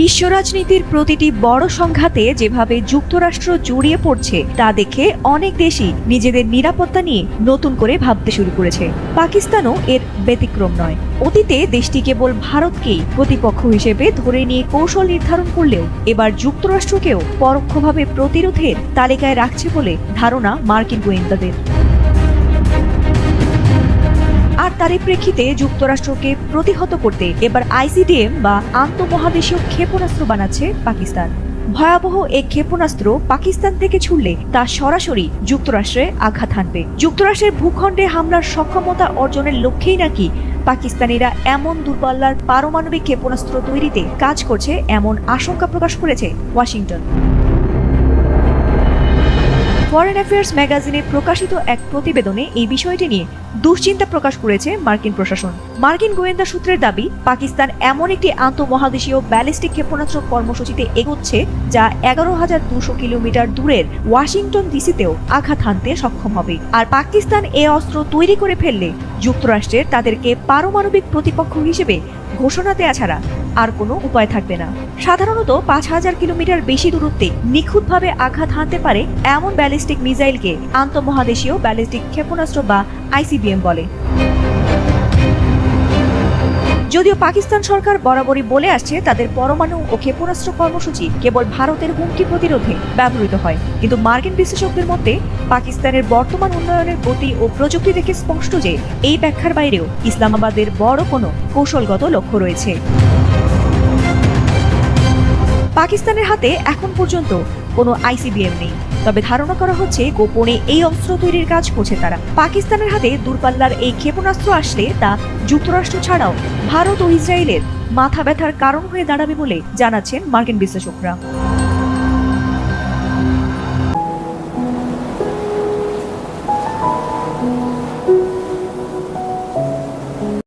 বিশ্ব রাজনীতির প্রতিটি বড় সংঘাতে যেভাবে যুক্তরাষ্ট্র জড়িয়ে পড়ছে তা দেখে অনেক দেশই নিজেদের নিরাপত্তা নিয়ে নতুন করে ভাবতে শুরু করেছে। পাকিস্তানও এর ব্যতিক্রম নয়। অতীতে দেশটি কেবল ভারতকেই প্রতিপক্ষ হিসেবে ধরে নিয়ে কৌশল নির্ধারণ করলেও এবার যুক্তরাষ্ট্রকেও পরোক্ষভাবে প্রতিরোধের তালিকায় রাখছে বলে ধারণা মার্কিন গোয়েন্দাদের। আর তারই প্রেক্ষিতে যুক্তরাষ্ট্রকে প্রতিহত করতে এবার আইসিবিএম বা আন্তঃমহাদেশীয় ক্ষেপণাস্ত্র বানাচ্ছে পাকিস্তান। ভয়াবহ এই ক্ষেপণাস্ত্র পাকিস্তান থেকে ছুড়লে তা সরাসরি যুক্তরাষ্ট্রে আঘাত হানবে। যুক্তরাষ্ট্রের ভূখণ্ডে হামলার সক্ষমতা অর্জনের লক্ষ্যেই নাকি পাকিস্তানিরা এমন দূরপাল্লার পারমাণবিক ক্ষেপণাস্ত্র তৈরিতে কাজ করছে এমন আশঙ্কা প্রকাশ করেছে ওয়াশিংটন। ফরেন অ্যাফেয়ার্স ম্যাগাজিনে প্রকাশিত এক প্রতিবেদনে এই বিষয়টি নিয়ে দুশ্চিন্তা প্রকাশ করেছে মার্কিন প্রশাসন। মার্কিন গোয়েন্দা সূত্রের দাবি, পাকিস্তান এমন একটি আন্তঃমহাদেশীয় ব্যালিস্টিক ক্ষেপণাস্ত্র কর্মসূচিতে এগোচ্ছে যা 11,200 কিলোমিটার দূরের ওয়াশিংটন ডিসিতেও আঘাত হানতে সক্ষম হবে। আর পাকিস্তান এ অস্ত্র তৈরি করে ফেললে যুক্তরাষ্ট্রের তাদেরকে পারমাণবিক প্রতিপক্ষ হিসেবে ঘোষণা দেয়া ছাড়া আর কোনো উপায় থাকবে না। সাধারণত 5,000 কিলোমিটার বেশি দূরত্বে নিখুঁতভাবে আঘাত হানতে পারে এমন ব্যালিস্টিক মিসাইলকে আন্তঃমহাদেশীয় ব্যালিস্টিক ক্ষেপণাস্ত্র বা আইসিবিএম বলে। যদিও পাকিস্তান সরকার বরাবরই বলে আসছে তাদের পরমাণু ও ক্ষেপণাস্ত্র কর্মসূচি কেবল ভারতের হুমকি প্রতিরোধে ব্যবহৃত হয়, কিন্তু মার্কিন বিশ্লেষকদের মধ্যে পাকিস্তানের বর্তমান উন্নয়নের গতি ও প্রযুক্তি দেখে স্পষ্ট যে এই ব্যাখ্যার বাইরেও ইসলামাবাদের বড় কোনো কৌশলগত লক্ষ্য রয়েছে। পাকিস্তানের হাতে এখন পর্যন্ত কোনো আইসিবিএম নেই, তবে ধারণা করা হচ্ছে গোপনে এই অস্ত্র তৈরির কাজ করছে তারা। পাকিস্তানের হাতে দূরপাল্লার এই ক্ষেপণাস্ত্র আসলে তা যুক্তরাষ্ট্র ছাড়াও ভারত ও ইসরায়েলের মাথা ব্যথার কারণ হয়ে দাঁড়াবে বলে জানাচ্ছেন মার্কিন বিশ্লেষকরা।